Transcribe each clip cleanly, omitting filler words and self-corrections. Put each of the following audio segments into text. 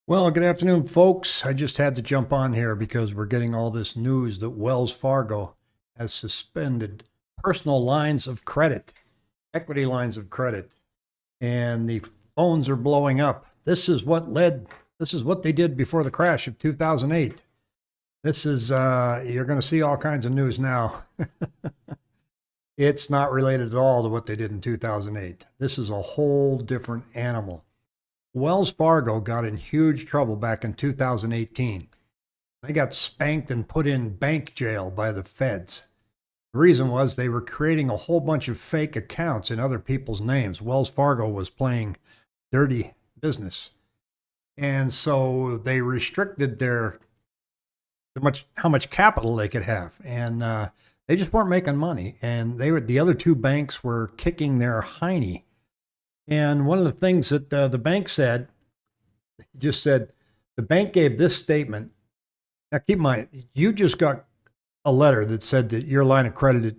Well, good afternoon, folks. I just had to jump on here because we're getting all this news that Wells Fargo has suspended personal lines of credit, equity lines of credit, and the phones are blowing up. This is what they did before the crash of 2008. You're going to see all kinds of news now. It's not related at all to what they did in 2008. This is a whole different animal. Wells Fargo got in huge trouble back in 2018. They got spanked and put in bank jail by the feds. The reason was they were creating a whole bunch of fake accounts in other people's names. Wells Fargo was playing dirty business. And so they restricted how much capital they could have. And they just weren't making money. And the other two banks were kicking their hiney. And one of the things that the bank said, just said, the bank gave this statement. Now, keep in mind, you just got a letter that said that your line of credit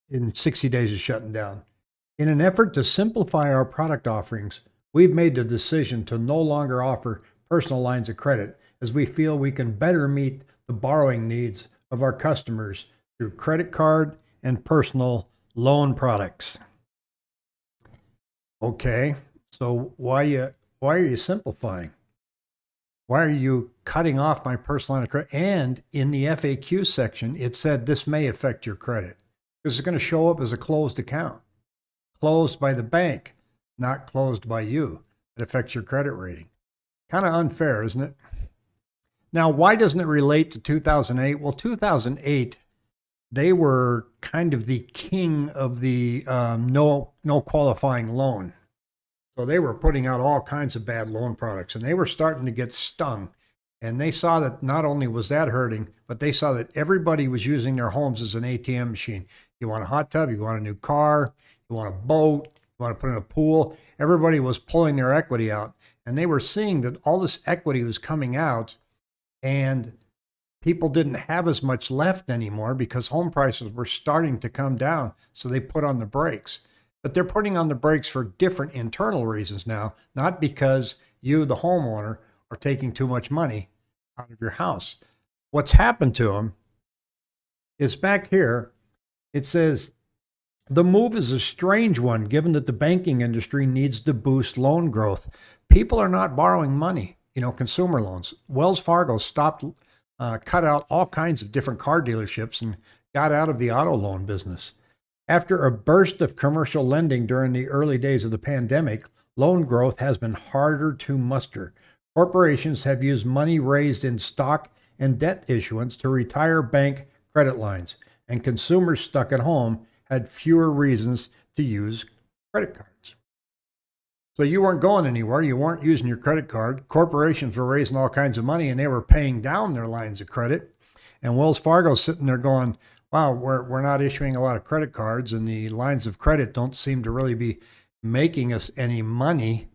in 60 days is shutting down. In an effort to simplify our product offerings, we've made the decision to no longer offer personal lines of credit as we feel we can better meet the borrowing needs of our customers through credit card and personal loan products. Okay, so why are you simplifying? Why are you cutting off my personal line of credit? And in the FAQ section, it said this may affect your credit because it's going to show up as a closed account, closed by the bank, not closed by you. It affects your credit rating. Kind of unfair, isn't it? Now, why doesn't it relate to 2008? Well, 2008, they were kind of the king of the no qualifying loan. So they were putting out all kinds of bad loan products, and they were starting to get stung. And they saw that not only was that hurting, but they saw that everybody was using their homes as an ATM machine. You want a hot tub, you want a new car, you want a boat, you want to put in a pool. Everybody was pulling their equity out, and they were seeing that all this equity was coming out, and people didn't have as much left anymore because home prices were starting to come down. So they put on the brakes. But they're putting on the brakes for different internal reasons now, not because you, the homeowner, are taking too much money out of your house. What's happened to them is back here, it says, the move is a strange one given that the banking industry needs to boost loan growth. People are not borrowing money, consumer loans. Wells Fargo cut out all kinds of different car dealerships and got out of the auto loan business. After a burst of commercial lending during the early days of the pandemic, loan growth has been harder to muster. Corporations have used money raised in stock and debt issuance to retire bank credit lines, and consumers stuck at home had fewer reasons to use credit cards. So you weren't going anywhere. You weren't using your credit card. Corporations were raising all kinds of money, and they were paying down their lines of credit. And Wells Fargo's sitting there going, wow, we're not issuing a lot of credit cards, and the lines of credit don't seem to really be making us any money.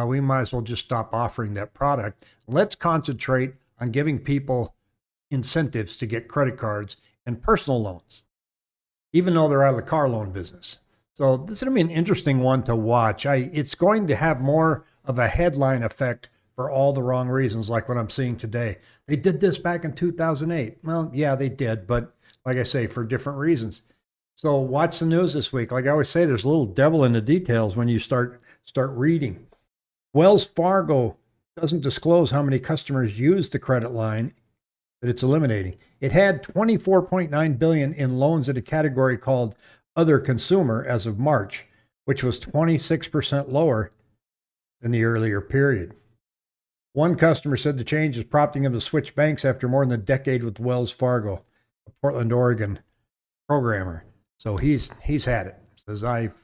We might as well just stop offering that product. Let's concentrate on giving people incentives to get credit cards and personal loans, even though they're out of the car loan business. So this is going to be an interesting one to watch. It's going to have more of a headline effect for all the wrong reasons, like what I'm seeing today. They did this back in 2008. Well, yeah, they did, but like I say, for different reasons. So watch the news this week. Like I always say, there's a little devil in the details when you start reading. Wells Fargo doesn't disclose how many customers use the credit line that it's eliminating. It had $24.9 billion in loans in a category called Other Consumer as of March, which was 26% lower than the earlier period. One customer said the change is prompting him to switch banks after more than a decade with Wells Fargo, a Portland, Oregon programmer. So he's had it. Says I've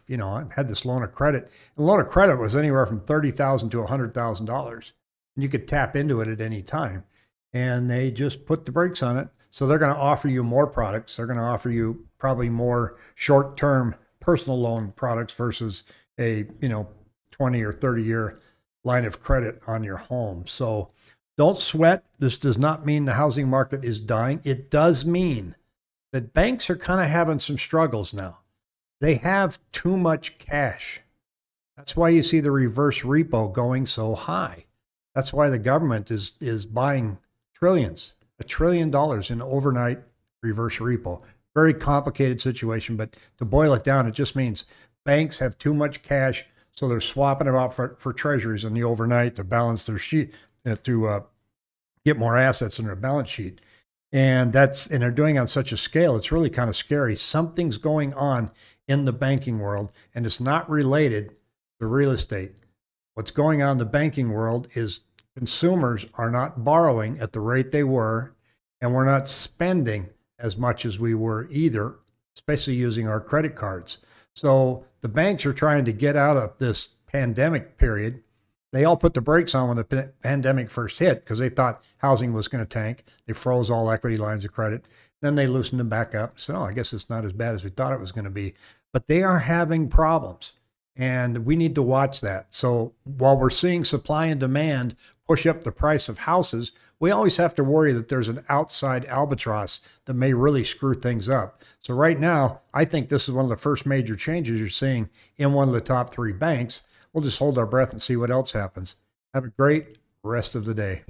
had this loan of credit. The loan of credit was anywhere from $30,000 to $100,000, and you could tap into it at any time. And they just put the brakes on it. So they're going to offer you more products. They're going to offer you probably more short-term personal loan products versus a 20 or 30-year line of credit on your home. So don't sweat. This does not mean the housing market is dying. It does mean that banks are kind of having some struggles now. They have too much cash. That's why you see the reverse repo going so high. That's why the government is buying trillions, $1 trillion in overnight reverse repo. Very complicated situation, but to boil it down, it just means banks have too much cash, so they're swapping it out for treasuries in the overnight to balance their sheet, to get more assets in their balance sheet. And they're doing it on such a scale, it's really kind of scary. Something's going on in the banking world, and it's not related to real estate. What's going on in the banking world is consumers are not borrowing at the rate they were, and we're not spending as much as we were either, especially using our credit cards. So the banks are trying to get out of this pandemic period. They all put the brakes on when the pandemic first hit because they thought housing was going to tank. They froze all equity lines of credit. Then they loosened them back up. So, I guess it's not as bad as we thought it was going to be. But they are having problems, and we need to watch that. So while we're seeing supply and demand push up the price of houses, we always have to worry that there's an outside albatross that may really screw things up. So right now, I think this is one of the first major changes you're seeing in one of the top 3 banks. We'll just hold our breath and see what else happens. Have a great rest of the day.